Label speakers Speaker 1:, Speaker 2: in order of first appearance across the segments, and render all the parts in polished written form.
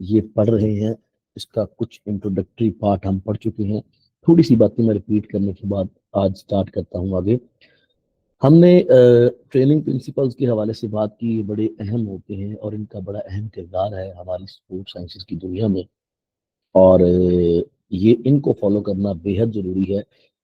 Speaker 1: ये पढ़ रहे हैं। इसका कुछ इंट्रोडक्टरी पार्ट हम पढ़ चुके हैं। थोड़ी सी बातें मैं रिपीट करने के बाद आज स्टार्ट करता हूँ आगे। हमने ट्रेनिंग प्रिंसिपल्स के हवाले से बात की, ये बड़े अहम होते हैं और इनका बड़ा अहम किरदार है हमारी स्पोर्ट्स साइंसेज की दुनिया में। और ये इनको फॉलो करना बेहद ज़रूरी है।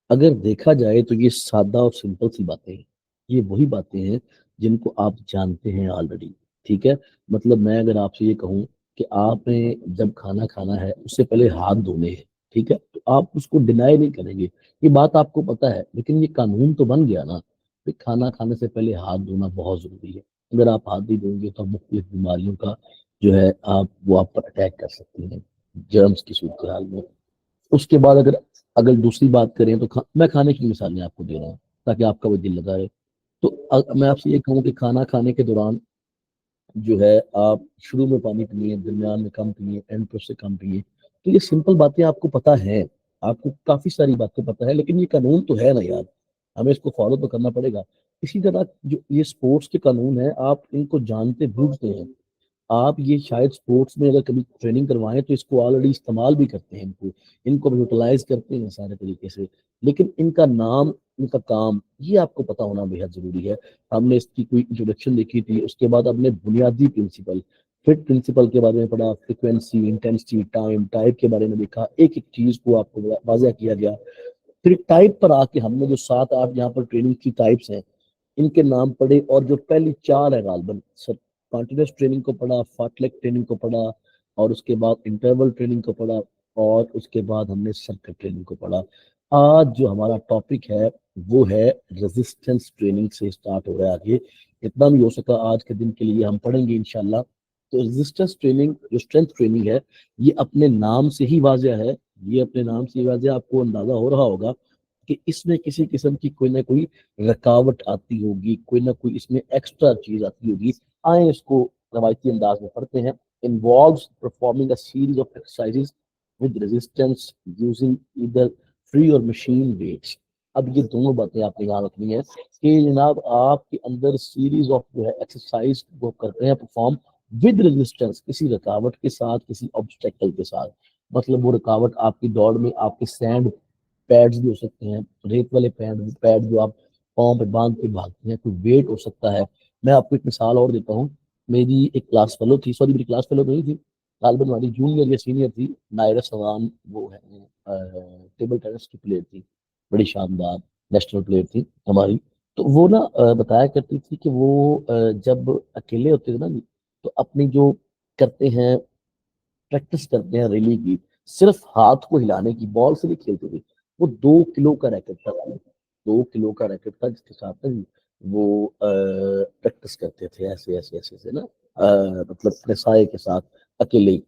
Speaker 1: अगर देखा जाए तो ये सादा और सिंपल सी बातें हैं। ये वही बातें हैं जिनको आप जानते हैं ऑलरेडी। ठीक है। मतलब मैं अगर आपसे ये कहूँ कि आपने जब खाना खाना है उससे पहले हाथ धोने हैं, ठीक है, तो आप उसको डिनाई नहीं करेंगे। ये बात आपको पता है, लेकिन ये कानून तो बन गया ना कि खाना खाने से पहले हाथ धोना बहुत ज़रूरी है। अगर आप हाथ नहीं धोएंगे तो मुख्तलिफ बीमारियों का जो है आप वो आप पर अटैक कर सकती हैं, जर्म्स की सूरत हाल में। उसके बाद अगर अगर दूसरी बात करें तो मैं खाने की मिसालें आपको दे रहा हूँ ताकि आपका वो दिल लगा रहे। तो मैं आपसे ये कहूँ कि खाना खाने के दौरान जो है आप शुरू में पानी पिए, दरमियान में कम पिए, एंड पर से कम पिए। तो ये सिंपल बातें आपको पता है, आपको काफी सारी बातें पता है, लेकिन ये कानून तो है ना यार, हमें इसको फॉलो तो करना पड़ेगा। इसी तरह जो ये स्पोर्ट्स के कानून है, आप इनको जानते बूझते हैं। आप ये शायद स्पोर्ट्स में अगर कभी ट्रेनिंग करवाएं तो इसको ऑलरेडी इस्तेमाल भी करते हैं, इनको इनको यूटिलाइज करते हैं सारे तरीके से। लेकिन इनका नाम, इनका काम, ये आपको पता होना बेहद जरूरी है। हमने इसकी कोई इंट्रोडक्शन देखी थी, उसके बाद हमने बुनियादी प्रिंसिपल, फिट प्रिंसिपल के बारे में पढ़ा, फ्रिक्वेंसी, इंटेंसिटी, टाइम, टाइप के बारे में देखा, एक एक चीज को आपको वाजह किया गया। फिर टाइप पर आके हमने जो 7-8 यहाँ पर ट्रेनिंग की टाइप्स हैं, इनके नाम पढ़े, और जो पहली 4 है गालबन सब, कॉन्टिन्यूस ट्रेनिंग को पढ़ा, फाटलेक ट्रेनिंग को पढ़ा, और उसके बाद इंटरवल ट्रेनिंग को पढ़ा, और उसके बाद हमने सर्किट ट्रेनिंग को पढ़ा। आज जो हमारा टॉपिक है वो है रेजिस्टेंस ट्रेनिंग से स्टार्ट हो रहा है आगे। इतना भी हो सका आज के दिन के लिए हम पढ़ेंगे इंशाल्लाह। तो रेजिस्टेंस ट्रेनिंग जो स्ट्रेंथ ट्रेनिंग है, ये अपने नाम से ही वाजह है। ये अपने नाम से ही वाजह, आपको अंदाजा हो रहा होगा कि इसमें किसी किस्म की कोई ना कोई रुकावट आती होगी, कोई ना कोई इसमें एक्स्ट्रा चीज आती होगी। आए इसको रवायती अंदाज में पढ़ते हैं। Involves performing a series of exercises with resistance using either free और मशीन वेट्स। अब ये दोनों बातें आपने याद रखनी है कि जनाब आपके अंदर सीरीज ऑफ जो है एक्सरसाइज वो करते हैं परफॉर्म विद रेजिस्टेंस, किसी रुकावट के साथ, किसी ऑब्स्टेकल के साथ। मतलब वो रुकावट आपकी दौड़ में आपके सैंड पैड्स भी हो सकते हैं, रेत वाले पैड पैड जो आप पाँव पे बांध के भागते हैं, कोई वेट हो सकता है। मैं आपको एक मिसाल और देता हूँ। मेरी एक क्लास फेलो थी, सॉरी मेरी क्लास फेलो नहीं थी, तालिबन वाली जूनियर या सीनियर थी, नायरा सवान वो है, टेबल टेनिस की प्लेयर थी, बड़ी शानदार नेशनल प्लेयर थी हमारी। तो वो ना बताया करती थी कि वो जब अकेले होते थे ना, तो अपनी जो करते हैं, प्रैक्टिस करते हैं रैली की, सिर्फ हाथ को हिलाने की, बॉल से भी खेलते थे। वो 2 किलो का रैकेट था, 2 किलो का रैकेट था जिसके साथ में वो प्रैक्टिस करते थे, ऐसे ऐसे ऐसे ऐसे ना, मतलब अपने साय के साथ अकेले ही।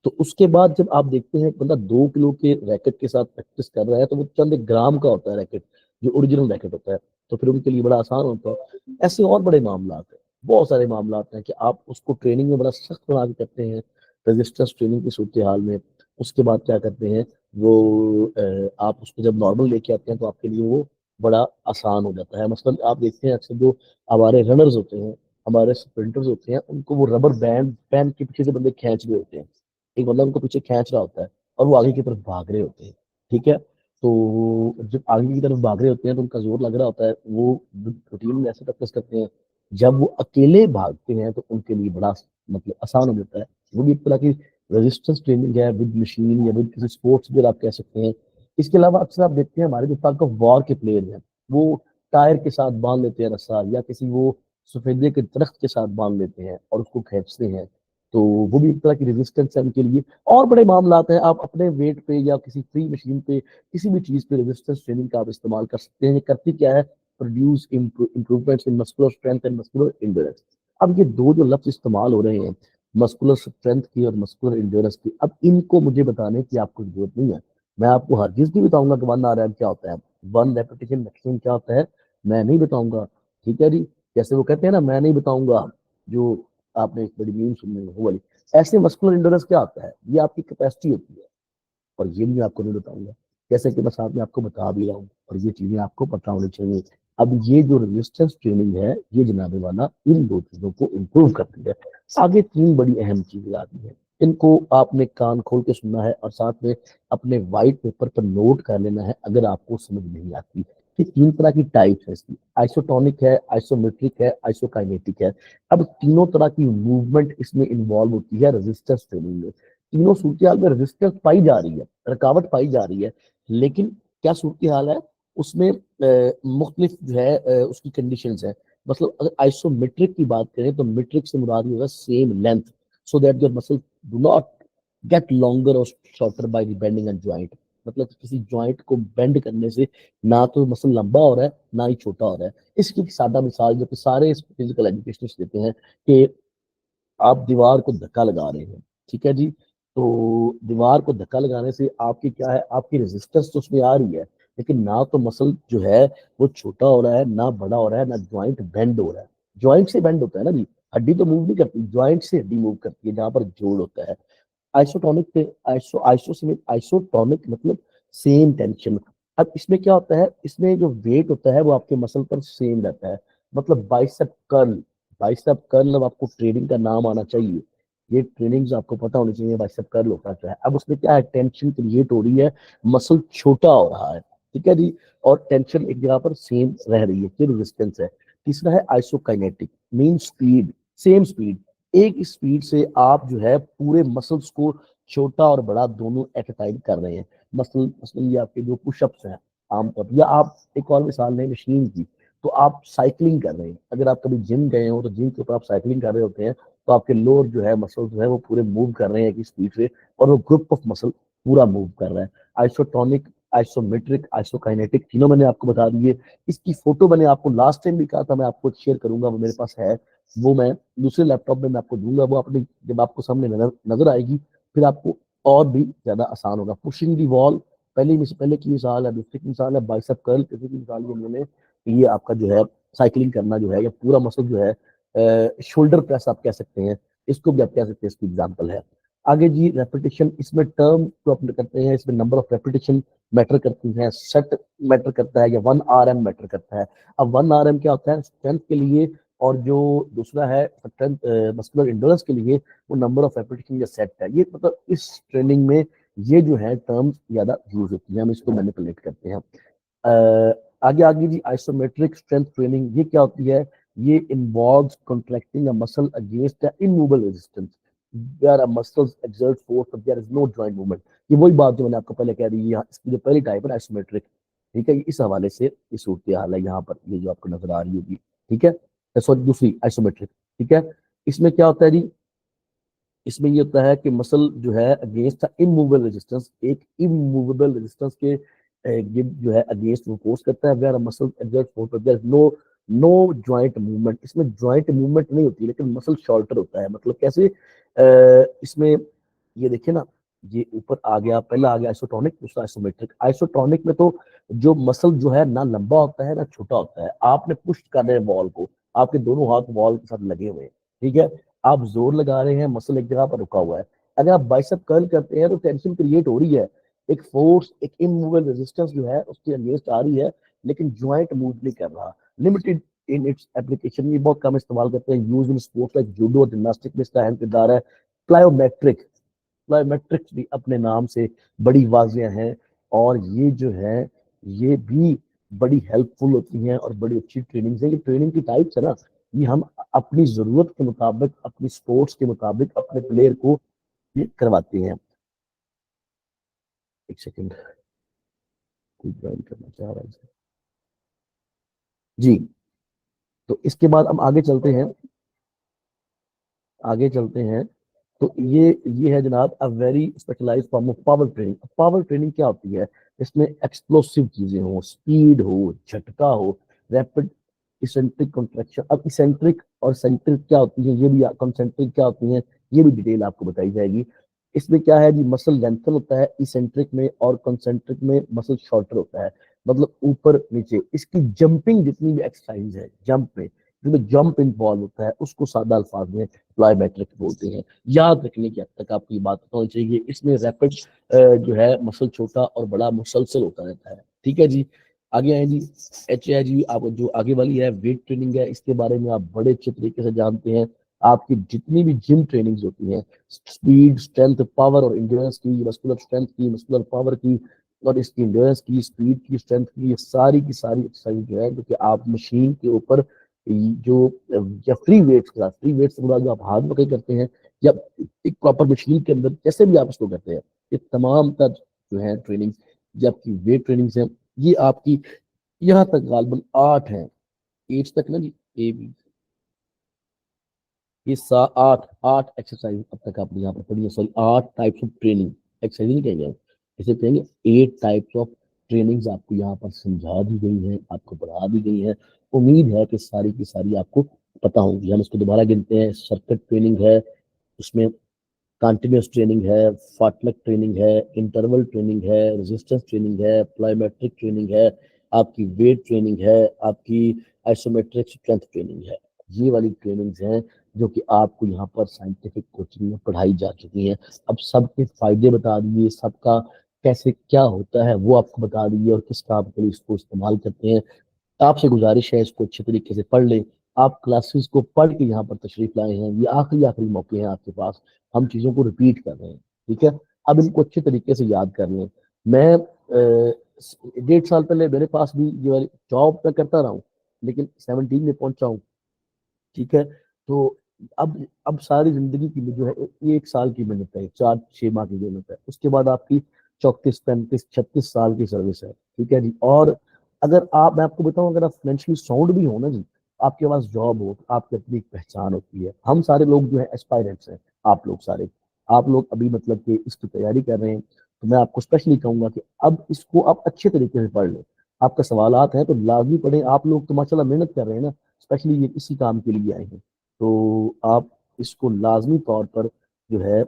Speaker 1: तो उसके बाद जब आप देखते हैं बंदा 2 किलो के रैकेट के साथ प्रैक्टिस कर रहा है, तो वो चंद एक ग्राम का होता है रैकेट, जो ओरिजिनल रैकेट होता है। तो फिर उनके लिए बड़ा आसान होता है। ऐसे और बड़े मामला हैं, बहुत सारे मामला हैं कि आप उसको ट्रेनिंग में बड़ा सख्त बना के करते हैं, रेजिस्टेंस ट्रेनिंग की सूरत हाल में। उसके बाद क्या करते हैं वो, आप उसको जब नॉर्मल लेके आते हैं तो आपके लिए वो बड़ा आसान हो जाता है। मसलन आप देखते हैं अक्सर जो हमारे रनर्स होते हैं, हमारे स्प्रिंटर्स होते हैं, उनको वो रबर बैंड पहन के पीछे से बंदे खींच रहे होते हैं। एक बंदा उनको पीछे खींच रहा होता है और वो आगे की तरफ भाग रहे होते हैं। ठीक है। तो जब आगे की तरफ भाग रहे होते हैं तो उनका जोर लग रहा होता है, वो रूटीन में ऐसे प्रैक्टिस करते हैं। जब वो अकेले भागते हैं तो उनके लिए बड़ा मतलब आसान हो जाता है। वो भी एक तरह की रेजिस्टेंस ट्रेनिंग है विद मशीन या विद किसी स्पोर्ट्स भी आप कह सकते हैं। इसके अलावा अक्सर आप देखते हैं हमारे जो टग ऑफ वॉर के प्लेयर हैं, वो टायर के साथ बांध लेते हैं रस्सा, या किसी वो सफेदे के दरख्त के साथ बांध लेते हैं और उसको खींचते हैं। तो वो भी एक तरह की रेजिस्टेंस है उनके लिए। और बड़े मामला हैं, आप अपने वेट पे या किसी फ्री मशीन पे, किसी भी चीज पे रेजिस्टेंस ट्रेनिंग का आप इस्तेमाल कर सकते हैं। ये करती क्या है, produce improvements in muscular strength and muscular endurance. अब ये दो जो लफ्ज इस्तेमाल हो रहे हैं, मस्कुलर स्ट्रेंथ की और मस्कुलर एंड्योरेंस की, अब इनको मुझे बताने की आपको जरूरत नहीं है। मैं आपको हर चीज नहीं बताऊंगा कि 1 RM क्या होता है, 1 रेपिटेशन मैक्सिमम क्या होता है, मैं नहीं बताऊंगा। ठीक है जी। जैसे वो कहते हैं ना, मैं नहीं बताऊंगा, जो आपने एक बड़ी मीम सुनी है वो वाली। ऐसे मस्कुलर एंड्योरेंस क्या होता है, ये आपकी कैपेसिटी होती है, और ये भी मैं आपको नहीं बताऊंगा। जैसे कि मैं साथ में आपको बता भी रहा हूँ, और ये चीजें आपको पता होनी चाहिए। अब ये जो रेजिस्टेंस ट्रेनिंग है, ये जनाबे वाला इन दो चीजों को इम्प्रूव करती है। आगे 3 बड़ी अहम चीजें आती हैं। इनको आपने कान खोल के सुनना है और साथ में अपने व्हाइट पेपर पर नोट कर लेना है अगर आपको समझ नहीं आती। कि तीन तरह की टाइप्स है इसकी, आइसोटोनिक है, आइसोमेट्रिक है, आइसोकाइनेटिक है। अब तीनों तरह की मूवमेंट इसमें इन्वॉल्व होती है रेजिस्टेंस ट्रेनिंग में। तीनों सूरत हाल में रेजिस्टेंस पाई जा रही है, रुकावट पाई जा रही है, लेकिन क्या सूरत हाल है उसमें मुख्तलिफ जो है उसकी कंडीशंस है। मतलब अगर आइसोमेट्रिक की बात करें तो मेट्रिक से मुराद होगा same length, so that your muscles do not get longer or shorter by bending a joint। मतलब किसी जॉइंट को बेंड करने से ना तो मसल लंबा हो रहा है ना ही छोटा हो रहा है। इसकी एक सादा मिसाल जो कि सारे फिजिकल एजुकेशन देते हैं कि आप दीवार को धक्का लगा रहे हैं, ठीक है जी। तो दीवार को धक्का लगाने से आपकी क्या है, आपकी रेजिस्टेंस तो उसमें आ रही है, लेकिन ना तो मसल जो है वो छोटा हो रहा है ना बड़ा हो रहा है ना जॉइंट बेंड हो रहा है। जॉइंट से बेंड होता है ना जी, हड्डी तो मूव नहीं करती, जॉइंट से हड्डी मूव करती है जहां पर जोड़ होता है। आइसोटोनिक पे आइसोटोनिक मतलब सेम टेंशन। अब इसमें क्या होता है, इसमें जो वेट होता है वो आपके मसल पर सेम रहता है। मतलब बाइसेप कर्ल, बाइसेप कर्ल अब आपको ट्रेनिंग का नाम आना चाहिए, ये ट्रेनिंग आपको पता होनी चाहिए बाइसेप कर्ल होता क्या है। अब उसमें क्या है, टेंशन क्रिएट हो रही है, मसल छोटा हो रहा है, ठीक है जी, और टेंशन एक जगह पर सेम रह रही है, ये रेजिस्टेंस है। तीसरा है isokinetic, mean speed, same speed, एक स्पीड से आप जो है पूरे मसल्स को छोटा और बड़ा दोनों एट टाइम कर रहे हैं। मसल मसलन ये आपके जो पुशअप्स हैं आमतौर पर, या आप एक और मिसाल लें मशीन की, तो आप साइकिलिंग कर रहे हैं, अगर आप कभी जिम गए हो तो जिम के ऊपर आप साइकिलिंग कर रहे होते हैं, तो आपके लोअर जो है मसल जो है वो पूरे मूव कर रहे हैं एक स्पीड से, और वो ग्रुप ऑफ मसल पूरा मूव कर रहा है। आइसोटोनिक, आइसोमेट्रिक, आइसोकाइनेटिक तीनों मैंने आपको बता दिए। इसकी फोटो मैंने आपको लास्ट टाइम भी कहा था मैं आपको शेयर करूंगा, वो मेरे पास है, वो मैं दूसरे लैपटॉप में मैं आपको दूंगा, वो अपनी जब आपको सामने नजर नजर आएगी फिर आपको और भी ज्यादा आसान होगा। पुशिंग दी वॉल पहले की मिसाल है, दूसरी की मिसाल है बाइसेप कर्ल, तीसरी की मिसाल ये मैंने, ये आपका जो है साइकिलिंग करना जो है, या पूरा मसल जो है शोल्डर प्रेस आप कह सकते हैं, इसको भी आप कह सकते हैं, इसकी एग्जाम्पल है। आगे जी रेपिटेशन, इसमें टर्म जो अपने करते हैं, इसमें नंबर ऑफ रेपिटेशन मैटर करती है, सेट मैटर करता है, या 1 RM मैटर करता है। अब 1 RM क्या होता है स्ट्रेंथ के लिए, और जो दूसरा है स्ट्रेंथ मस्कुलर इंडोरेंस के लिए वो नंबर ऑफ रेपिटेशन या सेट है। ये मतलब इस ट्रेनिंग में ये जो है टर्म्स ज्यादा यूज होती है, हम इसको मैनिपुलेट करते हैं। आगे आगे जी आइसोमेट्रिक स्ट्रेंथ ट्रेनिंग, ये क्या होती है, ये involves contracting a muscle against a immovable resistance where a muscles exert force but there is no joint movement. ये वही बात जो मैंने आपको पहले कह दी, ये इसकी जो पहली टाइप है आइसोमेट्रिक, ठीक है, इस हवाले से ये सूरत हाल है यहाँ पर, ये जो आपको नजर आ रही होगी, ठीक है। सॉरी दूसरी आइसोमेट्रिक, ठीक है। इसमें क्या होता है जी, इसमें ये होता है कि मसल जो है अगेंस्ट इमूवेबल रेजिस्टेंस, एक इमूवेबल रेजिस्टेंस के ये जो है अगेंस्ट वो फोर्स करता है, where muscle exert force but there is no no joint movement. इसमें जॉइंट मूवमेंट नहीं होती लेकिन मसल शॉर्टर होता है। मतलब कैसे, इसमें ये देखिए ना, ये ऊपर आ गया, पहला आ गया आइसोटोनिक, दूसरा आइसोमेट्रिक। आइसोटोनिक में तो जो मसल जो है ना लंबा होता है ना छोटा होता है, आपने पुश कर रहे हैं वॉल को, आपके दोनों हाथ वॉल के साथ लगे हुए हैं, ठीक है, आप जोर लगा रहे हैं, मसल एक जगह पर रुका हुआ है। अगर आप बाइसेप कर्ल करते हैं तो टेंशन क्रिएट हो रही है, एक फोर्स, एक इमूवेबल रेजिस्टेंस जो है उसके अगेंस्ट आ रही है, लेकिन ज्वाइंट मूव नहीं कर रहा। लिमिटेड इन इट्स एप्लीकेशन, ये बहुत कम इस्तेमाल करते हैं, use in sports like judo, gymnastic में इसका अहम किरदार है। प्लायोमेट्रिक, प्लायोमेट्रिक्स भी अपने नाम से बड़ी वाजियां हैं, और ये जो है ये भी बड़ी हेल्पफुल होती हैं और बड़ी अच्छी ट्रेनिंग है। ये ट्रेनिंग की टाइप्स है ना, ये हम अपनी जरूरत के मुताबिक, अपनी स्पोर्ट्स के मुताबिक अपने प्लेयर को ये करवाते हैं। एक सेकंड, कोई ज्वाइन करना चाह रहा है जी। तो इसके बाद हम आगे चलते हैं, आगे चलते हैं। तो ये है जनाब a very specialised form of power training. Power training क्या होती है, इसमें एक्सप्लोसिव चीजें हो, स्पीड हो, झटका हो, रैपिड इसेंट्रिक कॉन्ट्रैक्शन। अब इसेंट्रिक और सेंट्रिक क्या होती है, ये भी कॉन्सेंट्रिक क्या होती है, ये भी डिटेल आपको बताई जाएगी। इसमें क्या है जी, मसल लेंथन होता है इसेंट्रिक में, और कॉन्सेंट्रिक में मसल शॉर्टर होता है, मतलब ऊपर नीचे। इसकी जंपिंग जितनी भी एक्सरसाइज है, जंप में जिसमें जंप इन्वॉल्व होता है, उसको सादा अल्फाज में प्लायोमेट्रिक बोलते हैं। याद रखने की हद तक आपको ये बात पता होनी चाहिए, इसमें रैपिड जो है मसल छोटा और बड़ा मुसलसल होता रहता है, ठीक है जी। आगे आए जी, एच है जी, आप जो आगे वाली है वेट ट्रेनिंग है, इसके बारे में आप बड़े अच्छे तरीके से जानते हैं। आपकी जितनी भी जिम ट्रेनिंग्स होती हैं, स्पीड, स्ट्रेंथ, पावर और इंड्योरेंस की, मस्कुलर स्ट्रेंथ की, मस्कुलर पावर की, और इसकी इंड्योरेंस की, स्पीड की, स्ट्रेंथ की, ये सारी की सारी एक्सरसाइज जो है, जो कि आप मशीन के ऊपर जो या फ्री वेट्स के साथ, फ्री वेट्स के बाद जो आप हाथ में कहीं करते हैं, या एक प्रॉपर मशीन के अंदर जैसे भी आप इसको करते हैं, ये तमाम का जो है ट्रेनिंग, जो आपकी वेट ट्रेनिंग्स है, ये आपकी यहाँ तक गालबन 8 है, एज तक ना जी, ए बी, ये 8 एक्सरसाइज अब तक आपने यहाँ पर पढ़ी है, sorry 8 types of training, exercise नहीं कहेंगे हम, इसे कहेंगे 8 टाइप्स ऑफ ट्रेनिंग्स आपको यहाँ पर समझा दी गई है, आपको पढ़ा दी गई है। उम्मीद है कि सारी की सारी आपको पता होंगी। हम इसको दोबारा गिनते हैं, सर्किट ट्रेनिंग है, उसमें कंटिन्यूस ट्रेनिंग है, फाटलक ट्रेनिंग है, इंटरवल ट्रेनिंग है, रेजिस्टेंस ट्रेनिंग है, प्लायोमेट्रिक ट्रेनिंग है, आपकी वेट ट्रेनिंग है, आपकी आइसोमेट्रिक स्ट्रेंथ ट्रेनिंग है। ये वाली ट्रेनिंग्स हैं जो कि आपको यहाँ पर साइंटिफिक कोचिंग में पढ़ाई जा चुकी हैं। अब सबके फायदे बता दिए, सबका कैसे क्या होता है वो आपको बता दिए, और किस काम के लिए इसको इस्तेमाल करते हैं। आपसे गुजारिश है इसको अच्छे तरीके से पढ़ लें। आप क्लासेस को पढ़ के यहाँ पर तशरीफ लाए हैं, ये आखिरी आखिरी मौके हैं आपके पास, हम चीज़ों को रिपीट कर रहे हैं, ठीक है। अब इनको अच्छे तरीके से याद कर लें। मैं 1.5 साल पहले मेरे पास भी ये वाली जॉब मैं करता रहा हूँ, लेकिन 17 में पहुंचा हूँ, ठीक है। तो अब सारी जिंदगी की जो है, 1 साल की मेहनत है, 4-6 माह की मेहनत है, उसके बाद आपकी 34-35-36 साल की सर्विस है, ठीक है जी। और अगर आप, मैं आपको बताऊं, अगर आप फाइनेंशियली साउंड भी हो ना जी, आपके पास जॉब हो, आपकी अपनी एक पहचान होती है। हम सारे लोग जो है एस्पायरेंट्स हैं, आप लोग सारे, आप लोग अभी मतलब कि इसकी तैयारी कर रहे हैं, तो मैं आपको स्पेशली कहूंगा कि अब इसको आप अच्छे तरीके से पढ़ लें। आपका सवालात हैं तो लाजमी पढ़ें, आप लोग तो माशाल्लाह मेहनत कर रहे हैं ना, स्पेशली ये इसी काम के लिए आए हैं, तो आप इसको लाजमी तौर पर जो है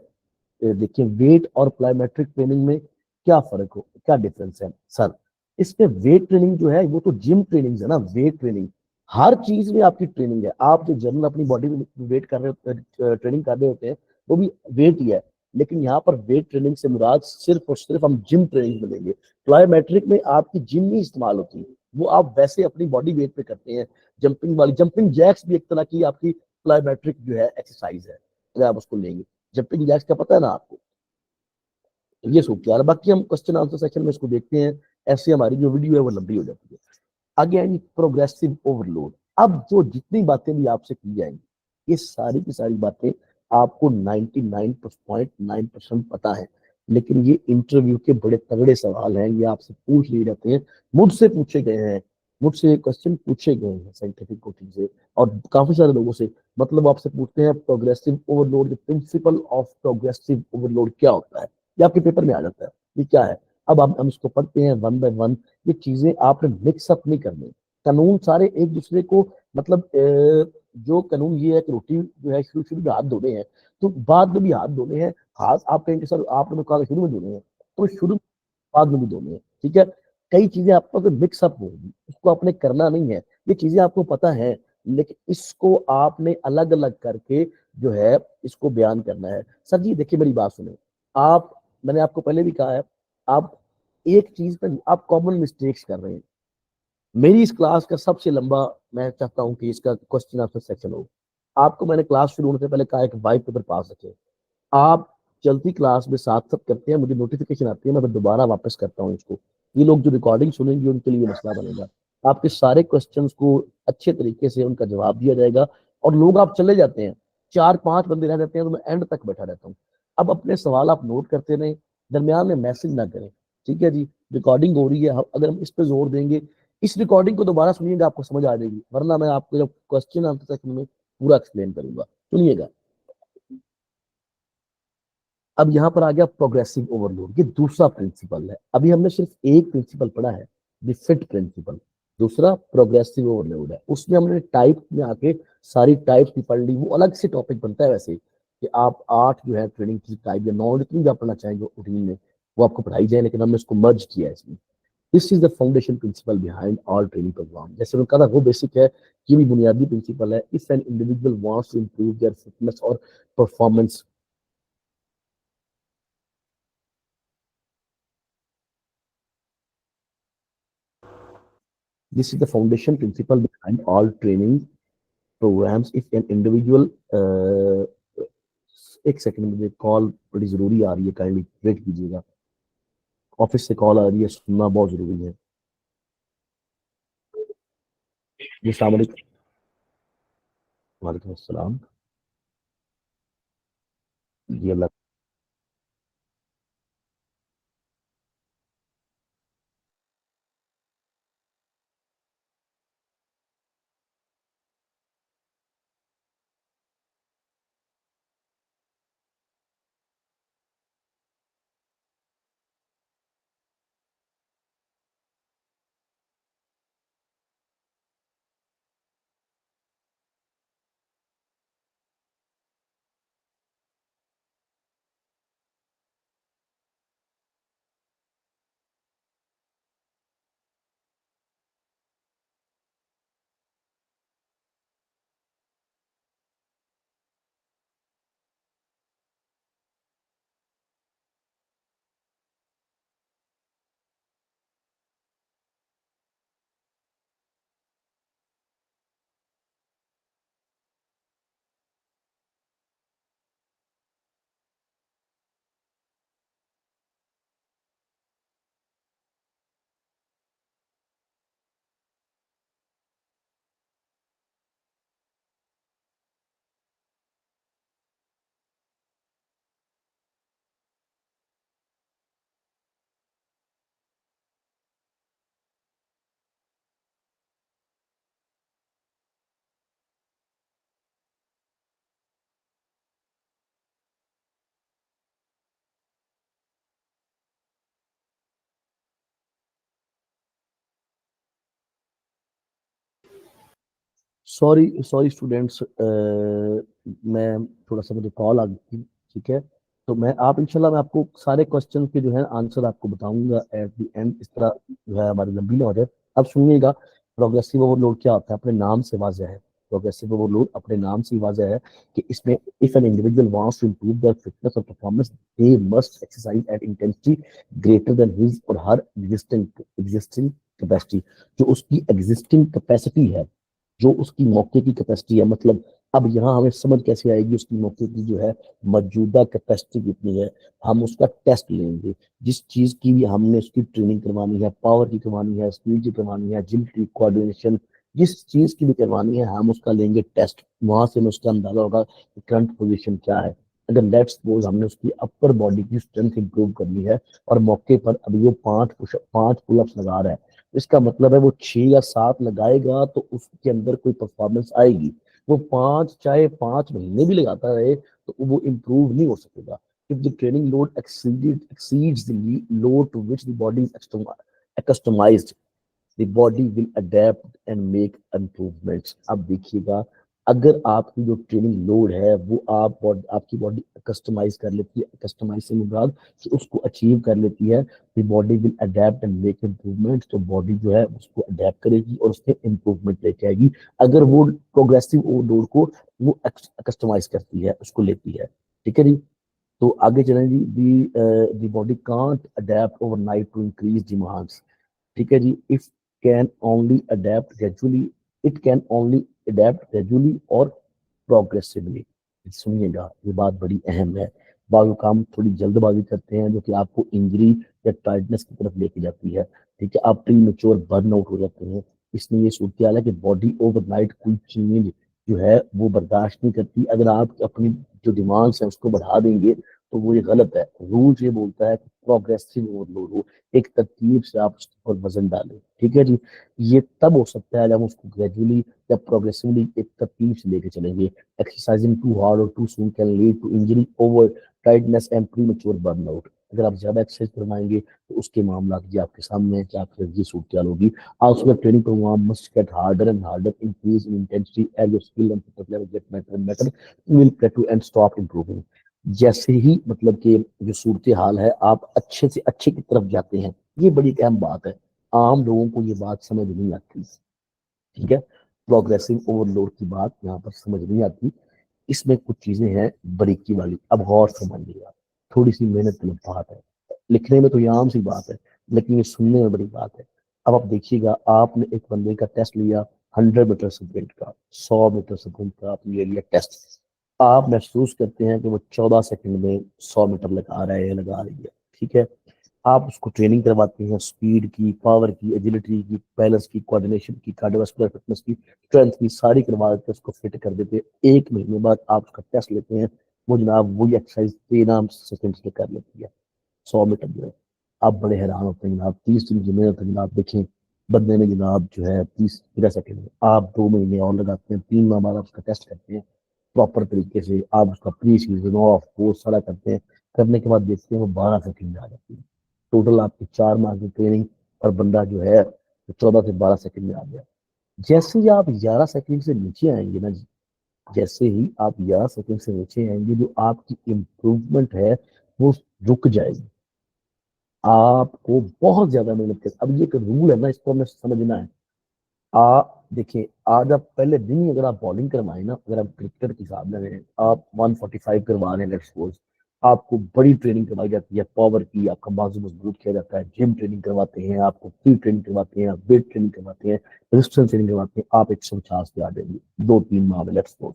Speaker 1: देखिए, वेट और प्लायोमेट्रिक ट्रेनिंग में क्या फर्क हो, क्या डिफरेंस है सर। इसमें वेट ट्रेनिंग जो है वो तो जिम ट्रेनिंग है ना, वेट ट्रेनिंग हर चीज में आपकी ट्रेनिंग है। आप जो जनरल अपनी बॉडी में वेट कर रहे होते, ट्रेनिंग कर रहे होते हैं, वो भी वेट ही है। लेकिन यहाँ पर वेट ट्रेनिंग से मुराद सिर्फ और सिर्फ हम जिम ट्रेनिंग में लेंगे। प्लायोमेट्रिक में आपकी जिम नहीं इस्तेमाल होती, वो आप वैसे अपनी बॉडी वेट पे करते हैं। जंपिंग वाली, जंपिंग जैक्स भी एक तरह की आपकी प्लायोमेट्रिक जो है एक्सरसाइज है, अगर आप उसको लेंगे। जंपिंग जैक्स का पता है ना आपको, तो ये सोच यार, बाकी हम क्वेश्चन आंसर सेक्शन में इसको देखते हैं, ऐसे हमारी जो वीडियो है वो लंबी हो जाती है। आगे आएंगे प्रोग्रेसिव ओवरलोड। अब जो जितनी बातें भी आपसे की जाएंगी, ये सारी की सारी बातें आपको 99.9% पता है, लेकिन ये इंटरव्यू के बड़े तगड़े सवाल हैं, ये आपसे पूछ लिए जाते हैं, मुझसे पूछे गए हैं, मुझसे क्वेश्चन पूछे गए हैं साइंटिफिक कोचिंग से और काफी सारे लोगों से। मतलब आपसे पूछते हैं progressive overload, principle of progressive overload क्या होता है, ये आपके पेपर में आ जाता है, ये क्या है। अब हम इसको पढ़ते हैं वन बाय वन। ये चीजें आपने मिक्सअप नहीं करनी, कानून सारे एक दूसरे को, मतलब जो कानून ये है कि रोटी जो है शुरू शुरू में हाथ धोने हैं, तो बाद में भी हाथ धोने हैं। हाथ आप कहेंगे सर आपने कहा शुरू में धोने हैं, तो शुरू बाद में भी धोने हैं, ठीक है। कई चीजें आपको अगर मिक्सअप होगी, उसको आपने करना नहीं है, ये चीजें आपको पता है, लेकिन इसको आपने अलग अलग करके जो है इसको बयान करना है। सर जी देखिए मेरी बात सुने, आप, मैंने आपको पहले भी कहा है, आप एक चीज पर आप कॉमन मिस्टेक्स कर रहे हैं। मेरी इस क्लास का सबसे लंबा, मैं चाहता हूं कि इसका क्वेश्चन आंसर सेक्शन हो। आपको मैंने क्लास शुरू होने से पहले कहा है कि वाइट पेपर पास रखें। आप चलती क्लास में साथ सब करते हैं, मुझे नोटिफिकेशन आती है, मैं फिर दोबारा वापस करता हूँ इसको। ये लोग जो रिकॉर्डिंग सुनेंगे उनके लिए मसला बनेगा। आपके सारे क्वेश्चंस को अच्छे तरीके से उनका जवाब दिया जाएगा, और लोग आप चले जाते हैं, 4-5 बंदे रह जाते हैं, तो मैं एंड तक बैठा रहता हूँ। अब अपने सवाल आप नोट करते रहें, दरमियान में मैसेज ना करें, ठीक है जी। रिकॉर्डिंग हो रही है, अगर हम इस पर जोर देंगे, इस रिकॉर्डिंग को दोबारा सुनिएगा आपको समझ आ जाएगी, वरना मैं आपको जब क्वेश्चन आंसर सेक्शन में पूरा एक्सप्लेन करूंगा, सुनिएगा। अब यहाँ पर आ गया प्रोग्रेसिव ओवरलोड, ये दूसरा प्रिंसिपल है। अभी हमने सिर्फ एक प्रिंसिपल पढ़ा है, द फिट प्रिंसिपल। दूसरा प्रोग्रेसिव ओवरलोड है, उसमें हमने टाइप में आके सारी टाइप की पढ़ ली, वो अलग से टॉपिक बनता है वैसे, कि आप 8 जो है ट्रेनिंग की टाइप या 9 जितनी भी आप पढ़ना चाहेंगे रूटीन में, वो आपको पढ़ाई जाए, लेकिन हमने इसको मर्ज किया है इसमें। This is the foundation principle behind all training program. जैसे मैंने कहा था वो बेसिक है, ये भी बुनियादी प्रिंसिपल है। If an individual wants to improve their fitness और performance, this is the foundation principle behind all training programmes if an individual, एक सेकंड, मुझे कॉल बड़ी जरूरी आ रही है, काइंडली वेट कीजिएगा। ऑफिस से कॉल आ रही है, सुनना बहुत जरूरी है। जी अस्सलाम वालेकुम। वालेकुम अस्सलाम। जी अल्लाह। सॉरी सॉरी स्टूडेंट्स, मैं थोड़ा सा, मुझे कॉल आ गई थी। ठीक है, तो आप इंशाल्लाह मैं आपको सारे क्वेश्चन के जो है आंसर आपको बताऊंगा एट द एंड, इस तरह जो है हमारी लंबी ना हो जाए। अब सुनिएगा, प्रोग्रेसिव ओवरलोड क्या होता है, अपने नाम से वाजह है। प्रोग्रेसिव ओवरलोड अपने नाम से ही वाजह है कि इसमें if an individual wants to improve their fitness और performance, they must exercise at intensity greater than his और हर एग्जिस्टिंग कैपेसिटी। जो उसकी एग्जिस्टिंग कैपेसिटी है, जो उसकी मौके की कैपेसिटी है, मतलब अब यहाँ हमें समझ कैसे आएगी उसकी मौके की जो है मौजूदा कैपेसिटी कितनी है। हम उसका टेस्ट लेंगे। जिस चीज की भी हमने उसकी ट्रेनिंग करवानी है, पावर की करवानी है, स्पीड की करवानी है, agility, कोऑर्डिनेशन, जिस चीज की भी करवानी है हम उसका लेंगे टेस्ट। वहां से हमें उसका अंदाजा होगा कि करंट पोजीशन क्या है। अगर लेट्स सपोज हमने उसकी अपर बॉडी की स्ट्रेंथ इंप्रूव करनी है और मौके पर अभी वो 5 पुलअप्स लगा रहा है, इसका मतलब है वो 6 या 7 लगाएगा तो उसके अंदर कोई परफॉर्मेंस आएगी। वो 5 चाहे 5 महीने भी लगाता रहे तो वो इम्प्रूव नहीं हो सकेगा। If the training load exceeds the load to which the body is accustomed, the body will adapt and make improvements। अब देखिएगा, अगर आपकी जो ट्रेनिंग लोड है वो आपकी बॉडी कस्टमाइज कर लेती है, कस्टमाइज से मुराद कि उसको अचीव कर लेती है, the body will adapt and make improvement. तो बॉडी जो है उसको अडेप्ट करेगी और उसमें इम्प्रूवमेंट लेके आएगी, अगर वो प्रोग्रेसिव लोड को वो कस्टमाइज करती है, उसको लेती है। ठीक है जी। तो आगे चलें जी। The body can't adapt overnight to increase demands. ठीक है जी। If can only adapt gradually it can only adapt gradually और प्रोग्रेसिवली। सुनिएगा, ये बात बड़ी अहम है। बाकी काम थोड़ी जल्दबाजी करते हैं जो कि आपको इंजरी या टाइटनेस की तरफ लेके जाती है। ठीक है, आप प्री मेच्योर बर्न आउट हो जाते हैं। इसलिए ये सूरत हाल है कि बॉडी ओवरनाइट कोई चेंज जो है वो बर्दाश्त नहीं करती। अगर आप अपनी जो डिमांड्स है उसको बढ़ा देंगे तो वो ये गलत है। रूल ये बोलता है कि प्रोग्रेसिव ओवरलोड हो, एक तरतीब से आप उसके ऊपर वजन डालें। ठीक है जी। ये तब हो सकता है जब हम उसको ग्रेजुअली या प्रोग्रेसिवली एक तरतीब से लेके चलेंगे। एक्सरसाइजिंग टू हार्ड और too soon can lead to injury, over tightness and premature burnout. अगर आप ज्यादा एक्सरसाइज करवाएंगे तो उसके मामला ये आपके सामने है कि आपके ये सूरत होगी। Also, the training program must get harder and harder, increase in intensity as your skill and fitness level get better and better. You will plateau and stop improving। जैसे ही मतलब कि जो सूरत हाल है आप अच्छे से अच्छे की तरफ जाते हैं, ये बड़ी अहम बात है। आम लोगों को ये बात समझ नहीं आती। ठीक है, प्रोग्रेसिव ओवरलोड की बात यहाँ पर समझ नहीं आती। इसमें कुछ चीजें हैं बारीकी वाली, अब गौर से समझिएगा। थोड़ी सी मेहनत तलब बात है। लिखने में तो ये आम सी बात है, लेकिन ये सुनने में बड़ी बात है। अब आप देखिएगा, आपने एक बंदे का टेस्ट लिया, 100 मीटर स्प्रिंट का, 100 मीटर स्प्रिंट का आपने ले लिया टेस्ट, आप महसूस करते हैं कि वो 14 सेकंड में 100 मीटर लगा रहा है या लगा रही है, ठीक है। आप उसको ट्रेनिंग करवाते हैं स्पीड की, पावर की, एजिलिटी की, बैलेंस की, कोऑर्डिनेशन की, कार्डियोवास्कुलर फिटनेस की, स्ट्रेंथ की, सारी करवा के उसको फिट कर देते हैं। 1 महीने बाद आप उसका टेस्ट लेते हैं, वो जनाब वही एक्सरसाइज 13 सेकंड से कर लेती है 100 मीटर जो है। आप बड़े हैरान होते हैं जनाब, 30 दिन की मेहनत है जनाब, देखें बंदे ने जनाब जो है 30-13 सेकंड में, आप 2 महीने और लगाते हैं, 3 माह बाद आप उसका टेस्ट करते हैं प्रॉपर तरीके से, आप उसका प्री सीजन ऑफ कोर्स सारा करते हैं, करने के बाद देखते हैं वो 12 सेकंड में आ जाती है। टोटल आपकी 4 माह की ट्रेनिंग और बंदा जो है 14 से 12 सेकंड में आ गया। जैसे ही आप 11 सेकंड से नीचे आएंगे ना जी, जैसे ही आप 11 सेकंड से नीचे आएंगे, जो आपकी इम्प्रूवमेंट है वो रुक जाएगी। आपको बहुत ज्यादा मेहनत कर, अब ये एक रूल है ना, इसको हमें समझना है। देखिए, आज आप पहले दिन ही अगर आप बॉलिंग करवाएं ना, अगर आप क्रिकेटर के हिसाब में आप 145 करवा रहे हैं, लेट्स सपोज, आपको बड़ी ट्रेनिंग करवाई जाती है, पावर की, आपका बाजू मजबूत किया जाता है, जिम ट्रेनिंग करवाते हैं, आपको फ्री ट्रेनिंग करवाते हैं, वेट ट्रेनिंग करवाते हैं, रेजिस्टेंस ट्रेनिंग करवाते हैं, आप 150 पे आ जाएंगे 2-3 माह में, लेट्स सपोज।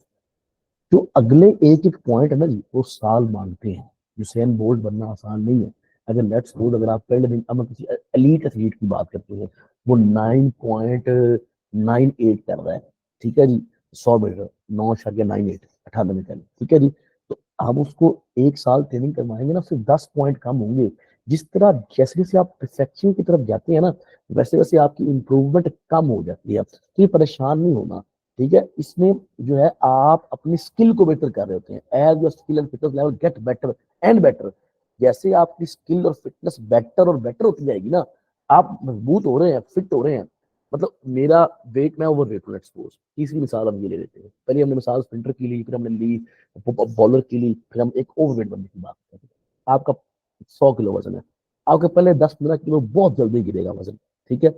Speaker 1: जो अगले एक एक पॉइंट है ना जी, वो साल मांगते हैं। यूसेन बोल्ट बनना आसान नहीं है। अगर लेट्स सपोज, अगर आप पहले दिन, अब मैं किसी एलीट एथलीट की बात करते हैं, वो 9.98 कर रहा है, ठीक है जी, 100 मीटर, 9.98, 98 ठीक है जी। तो आप उसको एक साल ट्रेनिंग करवाएंगे ना, सिर्फ 10 पॉइंट कम होंगे। जिस तरह जैसे जैसे आप परफेक्शन की तरफ जाते हैं ना, वैसे वैसे आपकी इंप्रूवमेंट कम हो जाती है, तो ये परेशान नहीं होना, ठीक है। इसमें जो है आप अपनी स्किल को बेहतर कर रहे होते हैं, as your skill and fitness level get better and better. जैसे आपकी स्किल और फिटनेस बेटर और बेटर होती जाएगी ना, आप मजबूत हो रहे हैं, फिट हो रहे हैं। मतलब मेरा वेट, मैं ओवर वेट हूँ, सपोज, तीसरी मिसाल हम ये ले लेते हैं, पहले हमने मिसाल स्प्रिंटर की ली, फिर हमने ली बॉलर की ली, फिर हम एक ओवर वेट बंदे की बात करते हैं। आपका 100 किलो वजन है, आपके पहले 10-15 किलो बहुत जल्दी गिरेगा वजन, ठीक है।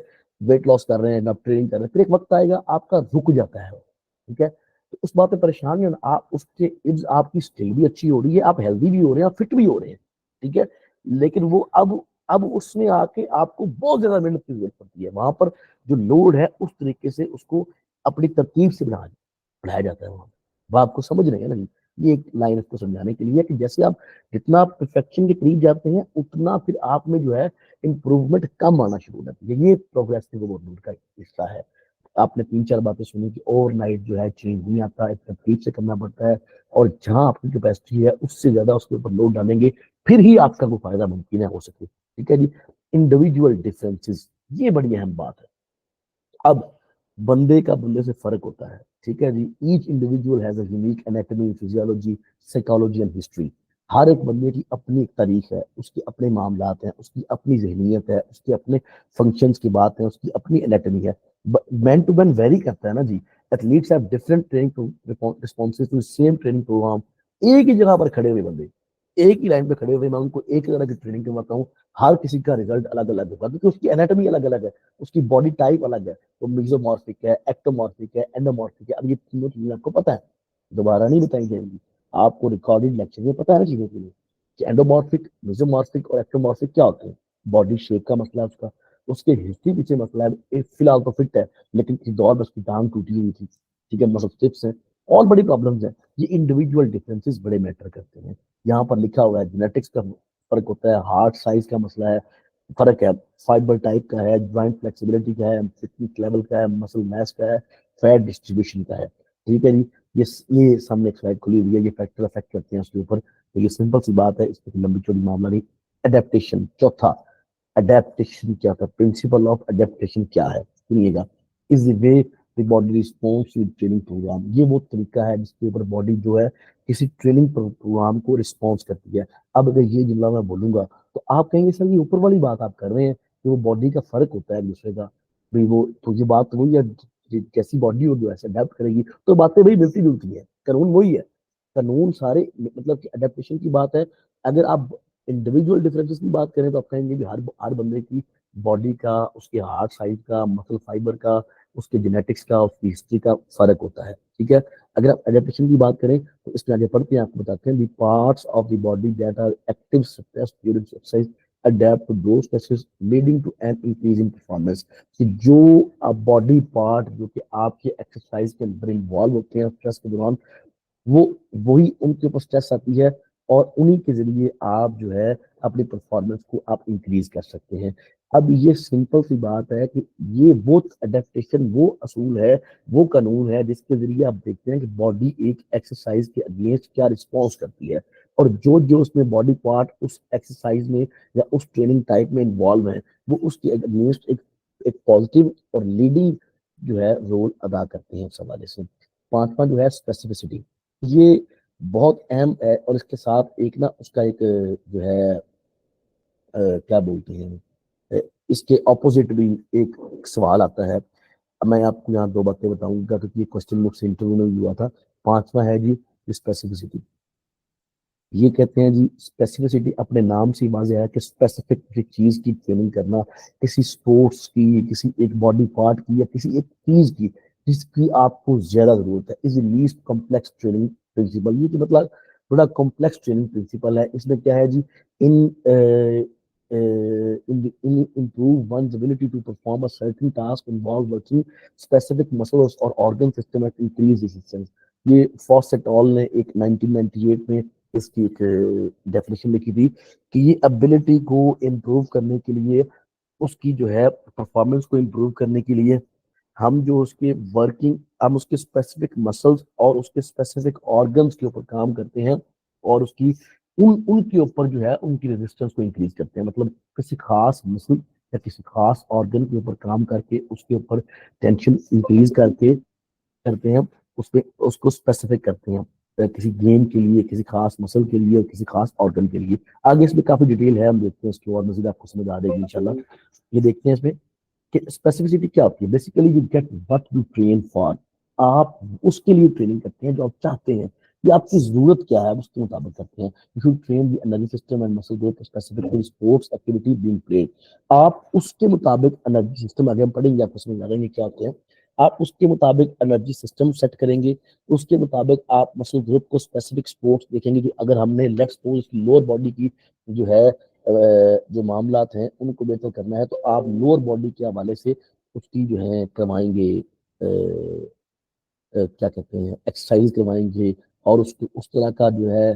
Speaker 1: वेट लॉस कर रहे हैं, आप ट्रेनिंग कर रहे हैं, फिर एक वक्त आएगा आपका रुक जाता है, ठीक है। तो उस बात पे परेशान नहीं होना, आप उसके इर्द आपकी स्किल भी अच्छी हो रही है, आप हेल्दी भी हो रहे हैं, आप फिट भी हो रहे हैं, ठीक है। लेकिन वो अब उसमें आके आपको बहुत ज्यादा मेहनत की जरूरत पड़ती है, वहां पर जो लोड है उस तरीके से उसको अपनी तरतीब से बढ़ाया जाता है वहां। वो आपको समझ रहे हैं ना जी, ये एक लाइन इसको समझाने के लिए कि जैसे आप जितना परफेक्शन के करीब जाते हैं, उतना फिर आप में जो है इंप्रूवमेंट कम आना शुरू हो जाती है। ये प्रोग्रेसिव डेवलपमेंट का हिस्सा है। आपने 3-4 बातें सुनी कि ओवरनाइट जो है चेंज नहीं आता, एक तरतीब से करना पड़ता है, और जहां आपकी कैपेसिटी है उससे ज्यादा उसके ऊपर लोड डालेंगे, फिर ही आपका कोई फायदा मुमकिन है हो सके, ठीक है जी। इंडिविजुअल डिफरेंसेस, ये बड़ी अहम बात है। अब बंदे का बंदे से फर्क होता है, ठीक है जी। Each individual has a unique anatomy, physiology, psychology and history. हर एक बंदे की अपनी एक तारीख है, उसकी अपने मामलात हैं, उसकी अपनी जहनीत है, उसके अपने फंक्शंस की बात है, उसकी अपनी एनाटॉमी है। मैन टू मैन वेरी करता है ना जी। Athletes have different training responses to same training programme. एक ही जगह पर खड़े हुए बंदे, एक ही लाइन पे खड़े हुए, मैं उनको एक तरह की ट्रेनिंग करवाता हूँ, हर किसी का रिजल्ट अलग अलग होगा, क्योंकि उसकी एनाटॉमी अलग अलग है, उसकी बॉडी टाइप अलग है। वो मिजोमॉर्फिक है, एक्टोमॉर्फिक है, एंडोमॉर्फिक है। अब ये तीनों चीजें आपको पता है, दोबारा नहीं बताई जाएंगी, आपको रिकॉर्डेड लेक्चर में पता है ना चीजों के लिए, कि एंडोमॉर्फिक, मिजोमॉर्फिक और एक्टोमॉर्फिक क्या होते हैं। बॉडी शेप का मसला है उसका, उसके हिस्ट्री पीछे मसला है, फिलहाल तो फिट है, लेकिन किसी दौर में उसकी टांग टूटी हुई थी, ठीक है, मसल स्टिप्स है, और बड़ी प्रॉब्लम्स है। ये इंडिविजुअल डिफरेंसेस बड़े मैटर करते हैं। यहाँ पर लिखा हुआ है जेनेटिक्स का फर्क होता है, हार्ट साइज का मसला है, फर्क है, फाइबर टाइप का है, ज्वाइंट फ्लेक्सिबिलिटी का है, फिटनेस लेवल का है, मसल मास का है, फैट डिस्ट्रीब्यूशन का है, ठीक है जी। ये सामने एक स्लाइड खुली हुई है, ये फैक्टर अफेक्ट करते हैं उसके ऊपर, तो ये सिंपल सी बात है, इसमें लंबी चौड़ी मामला नहीं। अडेप्टेशन चौथा, अडेप्टेशन क्या था, प्रिंसिपल ऑफ अडेप्टेशन क्या है, सुनिएगा। Is the way the body response to training program. ये वो तरीका है जिसके ऊपर बॉडी जो है किसी ट्रेनिंग प्रोग्राम को रिस्पॉन्स करती है। अब अगर ये जुमला मैं बोलूंगा तो आप कहेंगे सर ये ऊपर वाली बात आप कर रहे हैं कि वो बॉडी का फर्क होता है एक दूसरे का, भाई वो तो ये बात तो वही है, जैसी बॉडी होगी वैसे अडेप्ट करेगी, तो बातें भाई मिलती जुलती है, कानून वही है, कानून सारे मतलब कि अडेप्टेशन की बात है। अगर आप इंडिविजुअल डिफरेंसेस की बात करें तो आप कहेंगे भी हर हर बंदे की बॉडी का, उसके हार्ट साइज का, मसल फाइबर का, उसके जेनेटिक्स का, उसकी हिस्ट्री का फर्क होता है, ठीक है। अगर आप एडेप्टेशन की बात करें तो इसमें आगे पढ़ते हैं, आपको बताते हैं the parts of the body that are active suppressed during exercise adapt to those stresses leading to an increase in performance। कि जो बॉडी पार्ट जो कि आपके एक्सरसाइज के अंदर इन्वॉल्व होते हैं स्ट्रेस के दौरान, वो वही उनके ऊपर स्ट्रेस आती है और उन्हीं के जरिए आप जो है अपनी परफॉर्मेंस को आप इंक्रीज कर सकते हैं। अब ये सिंपल सी बात है कि ये वो अडेप्टेशन, वो असूल है, वो कानून है जिसके जरिए आप देखते हैं कि बॉडी एक एक्सरसाइज के अगेंस्ट क्या रिस्पॉन्स करती है, और जो जो उसमें बॉडी पार्ट उस एक्सरसाइज में या उस ट्रेनिंग टाइप में इन्वॉल्व है, वो उसके अगेंस्ट एक एक पॉजिटिव और लीडिंग जो है रोल अदा करते हैं उस हवाले से। पांचवा जो है स्पेसिफिसिटी, ये बहुत अहम है, और इसके साथ एक ना उसका एक जो है क्या बोलते हैं, अ, इसके ऑपोजिट भी एक सवाल आता है। अब मैं आपको यहाँ दो बातें बताऊंगा क्योंकि ये क्वेश्चन मुझसे इंटरव्यू में भी हुआ था। पांचवा है जी स्पेसिफिसिटी। ये कहते हैं जी स्पेसिफिसिटी अपने नाम से ही वाज़ेह है कि स्पेसिफिक किसी चीज की ट्रेनिंग करना, किसी स्पोर्ट्स की, किसी एक बॉडी पार्ट की या किसी एक चीज की जिसकी आपको ज्यादा जरूरत है, is least complex training principle. ये तो मतलब बड़ा कॉम्प्लेक्स ट्रेनिंग प्रिंसिपल है। इसमें क्या है जी, इन in improve one's ability to perform a certain task involve working specific muscles or organ system at increased resistance। ये फॉसेटॉल ने एक 1998 में इसकी एक डेफिनेशन लिखी थी कि ये एबिलिटी को इम्प्रूव करने के लिए, उसकी जो है परफॉर्मेंस को इम्प्रूव करने के लिए हम जो उसके वर्किंग, हम उसके स्पेसिफिक मसल्स और उसके स्पेसिफिक ऑर्गन्स के ऊपर काम करते हैं, और उसकी उनके ऊपर जो है उनकी रेजिस्टेंस को इंक्रीज करते हैं। मतलब किसी खास मसल या किसी खास ऑर्गन के ऊपर काम करके उसके ऊपर टेंशन इंक्रीज करके करते हैं, उसपे उसको स्पेसिफिक करते हैं किसी गेम के लिए, किसी खास मसल के लिए और किसी खास ऑर्गन के लिए। आगे इसमें काफी डिटेल है, हम देखते हैं इसकी और मजीद आपको समझ आ जाएगी इंशाल्लाह। ये देखते हैं इसमें कि स्पेसिफिसिटी क्या होती है। Basically you get what you train for, आप उसके लिए ट्रेनिंग करते हैं जो आप चाहते हैं, ये आपकी जरूरत क्या है उसके मुताबिक करते हैं। You should train the energy system and muscle growth specifically sports activity being played. आप उसके मुताबिक एनर्जी सिस्टम, आगे हम पढ़ेंगे आपको समझ आ जाएंगे क्या होते हैं। आप उसके मुताबिक एनर्जी सिस्टम सेट करेंगे, उसके मुताबिक आप मसल ग्रुप को स्पेसिफिक स्पोर्ट्स देखेंगे कि अगर हमने लेट्स सपोज लोअर बॉडी की जो है जो मामलात हैं उनको बेहतर करना है, तो आप लोअर बॉडी के हवाले से उसकी जो है करवाएंगे, क्या कहते हैं, एक्सरसाइज करवाएंगे, और उसको उस तरह का जो है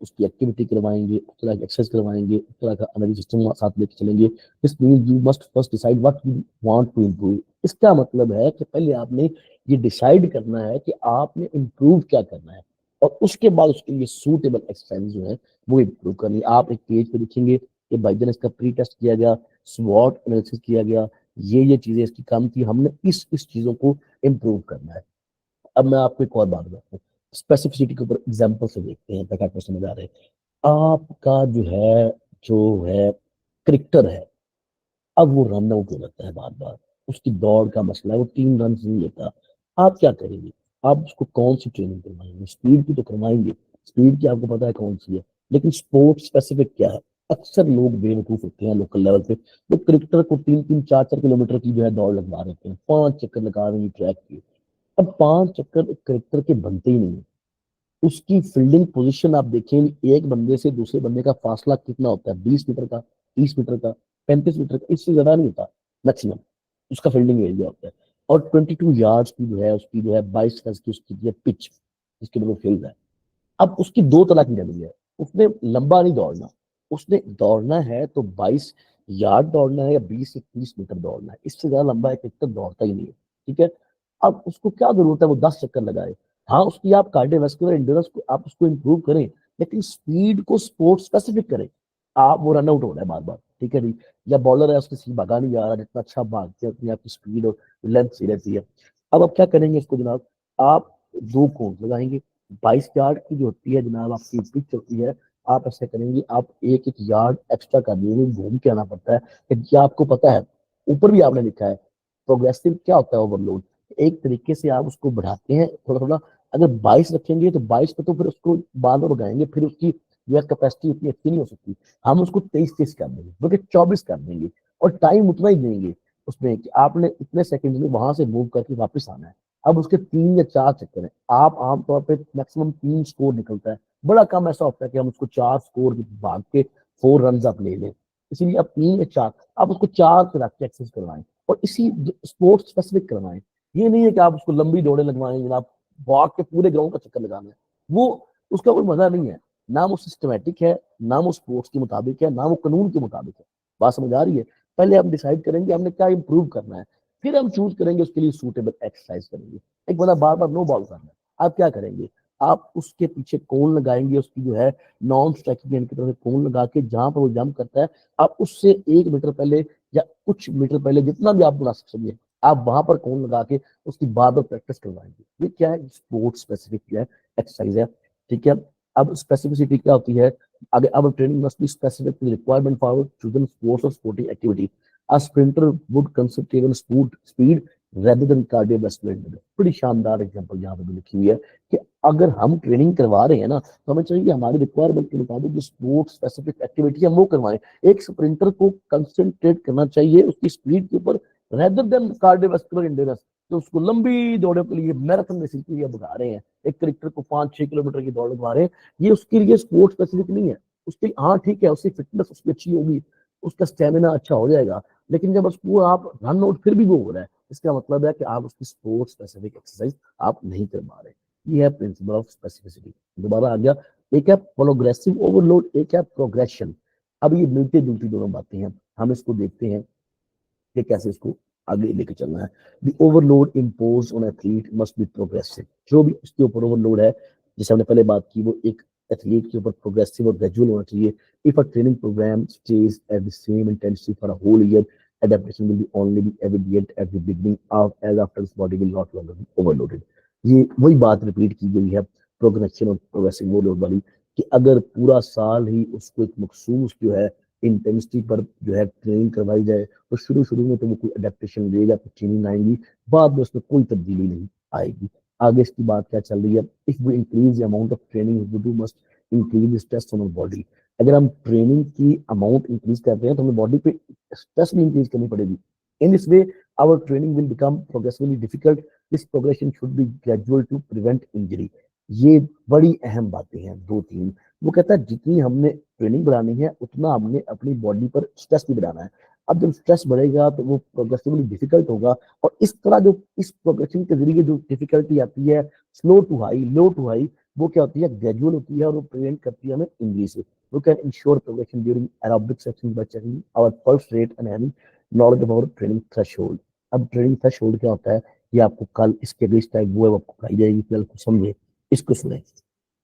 Speaker 1: उसकी एक्टिविटी करवाएंगे, उस तरह की एक्सरसाइज करवाएंगे, उस तरह का एनर्जी सिस्टम साथ लेके चलेंगे। This means you must first decide what you want to improve. इसका मतलब है कि पहले आपने ये डिसाइड करना है कि आपने इम्प्रूव क्या करना है, और उसके बाद उसके लिए सूटेबल एक्सरसाइज जो है वो इम्प्रूव करनी है। आप एक पेज पे लिखेंगे कि भाई जान इसका प्री टेस्ट किया गया, स्वॉट एनालिसिस किया गया, ये चीजें इसकी कम थी, हमने इस चीजों को इम्प्रूव करना है। अब मैं आपको एक और बात बताता हूँ, स्पेसिफिसिटी के ऊपर एग्जाम्पल से देखते हैं ताकि आपको समझ आ रहे हैं। आपका जो है क्रिकेटर है, अब वो रन आउट हो जाता है बार बार, उसकी दौड़ का मसला है, वो 3 रन नहीं लेता। आप क्या करेंगे? आप उसको कौन सी ट्रेनिंग करवाएंगे? स्पीड की तो करवाएंगे, स्पीड की आपको पता है कौन सी है, लेकिन स्पोर्ट स्पेसिफिक क्या है? अक्सर लोग बेवकूफ होते हैं लोकल लेवल पे, वो क्रिकेटर को 3-3 4-4 किलोमीटर की जो है दौड़ लगवा देते हैं, 5 चक्कर लगा देंगे ट्रैक के। अब 5 चक्कर एक क्रिकेटर के बनते ही नहीं है। उसकी फील्डिंग पोजीशन आप देखें, एक बंदे से दूसरे बंदे का फासला कितना होता है? 20 मीटर का, 30 मीटर का, 35 मीटर का, इससे ज्यादा नहीं होता मैक्सिमम उसका फील्डिंग एरिया होता है। और 22 यार्ड्स की जो है उसकी जो है 22 गज की उसकी जो है पिच जिसके लिए वो फील्ड है। अब उसकी दो तरह की रनिंग है, उसने लंबा नहीं दौड़ना, उसने दौड़ना है तो 22 यार्ड दौड़ना है या 20 से 30 मीटर दौड़ना है, इससे ज्यादा लंबा एक तक दौड़ता ही नहीं है। ठीक है, अब उसको क्या जरूरत है वो 10 चक्कर लगाए? हाँ, उसकी आप कार्डियोवास्कुलर एंड्योरेंस को आप उसको इंप्रूव करें, लेकिन स्पीड को स्पोर्ट स्पेसिफिक करें। आप वो रन आउट हो रहा है बार बार, ठीक है जी, या बॉलर है उसके सीधा भागा नहीं जा रहा, जितना अच्छा भागते हैं उतनी आपकी स्पीड और लेंथ सही रहती है। अब आप क्या करेंगे इसको जनाब, आप दो कोण लगाएंगे, 22 यार्ड की जो होती है जनाब आपकी पिच होती है। आप ऐसा करेंगे, आप एक एक यार्ड एक्स्ट्रा कर देंगे, घूम के आना पड़ता है। कि आपको पता है ऊपर भी आपने लिखा है प्रोग्रेसिव क्या होता है, ओवरलोड। एक तरीके से आप उसको बढ़ाते हैं थोड़ा थोड़ा। अगर 22 रखेंगे तो 22 पे तो फिर उसको बार बार बढ़ाएंगे, फिर उसकी जो है कैपेसिटी उतनी अच्छी नहीं हो सकती। हम उसको 23-23 कर देंगे, बल्कि 24 कर देंगे, और टाइम उतना ही देंगे उसमें कि आपने इतने सेकंड में वहां से मूव करके वापस आना है। अब उसके 3 या 4 चक्कर हैं, आप आमतौर पर मैक्सिमम 3 स्कोर निकलता है, बड़ा कम ऐसा होता है कि हम उसको 4 स्कोर भाग के 4 रन आप ले लें, इसीलिए आप 3 या 4, आप उसको 4 पे रख के एक्सरसाइज करवाएं और इसी स्पोर्ट्स स्पेसिफिक करवाएं। ये नहीं है कि आप उसको लंबी दौड़े लगवाएं, जनाब भाग के पूरे ग्राउंड का चक्कर लगाना है, वो उसका कोई मजा नहीं है। ना वो सिस्टमेटिक है, ना वो स्पोर्ट्स के मुताबिक है, ना वो कानून के मुताबिक है। बात समझ आ रही है? पहले हम डिसाइड करेंगे हमने क्या इंप्रूव करना है, फिर हम चूज करेंगे उसके लिए सूटेबल एक्सरसाइज करेंगे। एक बंदा बार बार नो बॉल कर रहा है, आप क्या करेंगे? आप उसके पीछे कोन लगाएंगे, उसकी जो है नॉन स्ट्राइकिंग एंड की तरफ से कोन लगा के जहां पर वो जंप करता है, आप उससे 1 मीटर पहले या कुछ मीटर पहले जितना भी आप बना सकते, आप वहां पर कोन लगा के उसकी बार बार प्रैक्टिस करवाएंगे। ये क्या है? स्पोर्ट स्पेसिफिक जो है एक्सरसाइज है। ठीक है, अब स्पेसिफिसिटी क्या होती है? आगे अब training must be specific to requirement for chosen sports और sporting activity. A sprinter would concentrate on speed rather than cardiovascular endurance। बड़ी शानदार एग्जांपल यहाँ पे भी लिखी हुई है कि अगर हम ट्रेनिंग करवा रहे हैं ना, तो हमें चाहिए कि हमारी रिक्वायरमेंट के मुताबिक जो स्पोर्ट स्पेसिफिक एक्टिविटी है वो करवाएं। एक स्प्रिंटर को कंसंट्रेट करना चाहिए उसकी स्पीड के ऊपर रेदर देन कार्डियोवास्कुलर एंड्योरेंस। तो उसको लंबी दौड़ों के लिए मैराथन रेसिंग के लिए भगा रहे हैं, एक क्रिकेटर को 5-6 किलोमीटर की दौड़ लगवा रहे हैं, ये उसके लिए स्पोर्ट स्पेसिफिक नहीं है। उसके लिए हाँ ठीक है, उसकी फिटनेस उसकी अच्छी होगी, उसका स्टेमिना अच्छा हो जाएगा, लेकिन जब उसको आप रन आउट फिर भी वो हो रहा है, इसका मतलब है कि आप उसकी स्पोर्ट स्पेसिफिक एक्सरसाइज आप नहीं करवा रहे। ये है प्रिंसिपल ऑफ स्पेसिफिसिटी। दोबारा आ गया, एक है प्रोग्रेसिव ओवरलोड, एक है प्रोग्रेशन। अब ये मिलती जुलती दोनों बातें हैं, हम इसको देखते हैं कि कैसे इसको आगे लेके चलना है। The overload impose on athlete must be progressive. जो भी उसके ऊपर ओवरलोड है, जैसे हमने पहले बात की, वो एक एथलीट के ऊपर प्रोग्रेसिव और ग्रेजुअल होना चाहिए। If a training program stage at the same intensity for a whole year, adaptation will be only be evident at the beginning of as after this body will not longer be overloaded। ये वही बात repeat की गई है progression और progressive overload वाली, कि अगर पूरा साल ही उसको एक मखसूस जो है इंटेंसिटी पर जो है ट्रेनिंग करवाई जाए, तो शुरू शुरू में तो वो कोई अडेप्टेशन लेगा, कुछ चेंजिंग आएंगी, बाद में उसमें कोई तब्दीली नहीं आएगी। आगे इसकी बात क्या चल रही है? If we increase the amount of training we do must increase stress on our body. अगर हम ट्रेनिंग की अमाउंट इंक्रीज कर रहे हैं तो हमें बॉडी पे स्ट्रेस भी इंक्रीज करनी पड़ेगी। In this way our training will become progressively difficult. This progression should be gradual to prevent injury. ये बड़ी अहम बातें हैं 2-3। वो कहता है जितनी हमने ट्रेनिंग बढ़ानी है उतना हमने अपनी बॉडी पर स्ट्रेस भी बढ़ाना है। अब जब स्ट्रेस बढ़ेगा तो वो प्रोग्रेसिवली डिफिकल्ट होगा, और इस तरह जो इस प्रोग्रेशन के जरिए जो डिफिकल्टी आती है, slow to high, low to high, वो क्या होती है? ग्रेजुअल होती है, और वो प्रिवेंट करती है हमें इंजरी से। We can ensure progression during aerobic sessions by checking our pulse rate and having knowledge of our training threshold। अब ट्रेनिंग थ्रेशोल्ड क्या होता है? ये आपको कल इसके अगेंस्ट टाइप वो है, आपको बताई जाएगी, फिलहाल को समझे, इसको सुने।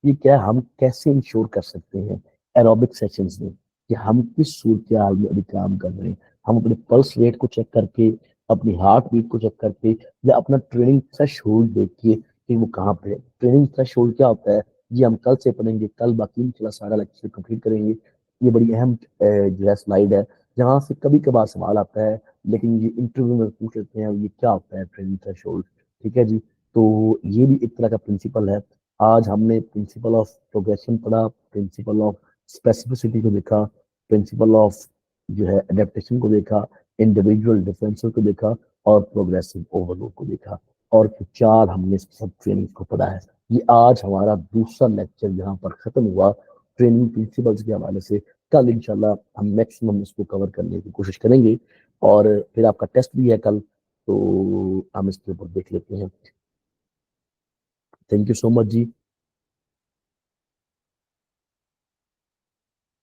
Speaker 1: ये क्या हम कैसे इंश्योर कर सकते हैं एरोबिक सेशंस में कि हम किस सूरत हाल में अभी काम कर रहे हैं? हम अपने पल्स रेट को चेक करके, अपनी हार्ट बीट को चेक करके, या अपना ट्रेनिंग थ्रेशोल्ड देखिए कि वो कहाँ पे है। ट्रेनिंग थ्रेशोल्ड क्या होता है ये हम कल से पढ़ेंगे, कल बाकी इंशाल्लाह सारा लेक्चर कंप्लीट करेंगे। ये बड़ी अहम जो है स्लाइड है, जहाँ से कभी कभार सवाल आता है, लेकिन ये इंटरव्यू में पूछ लेते हैं ये क्या होता है ट्रेनिंग थ्रेशोल्ड। ठीक है जी, तो ये भी एक तरह का प्रिंसिपल है। आज हमने प्रिंसिपल ऑफ प्रोग्रेशन पढ़ा, प्रिंसिपल ऑफ स्पेसिफिसिटी को देखा, प्रिंसिपल ऑफ जो है अडेप्टेशन को देखा, इंडिविजुअल डिफरेंसेस को देखा, और प्रोग्रेसिव ओवरलोड को देखा, और फिर 4 हमने सब ट्रेनिंग को पढ़ा है। ये आज हमारा दूसरा लेक्चर यहाँ पर खत्म हुआ ट्रेनिंग प्रिंसिपल्स के हवाले से। कल इंशाल्लाह हम मैक्सिमम इसको कवर करने की कोशिश करेंगे, और फिर आपका टेस्ट भी है कल, तो हम इसके ऊपर देख लेते हैं। Thank you so much ji.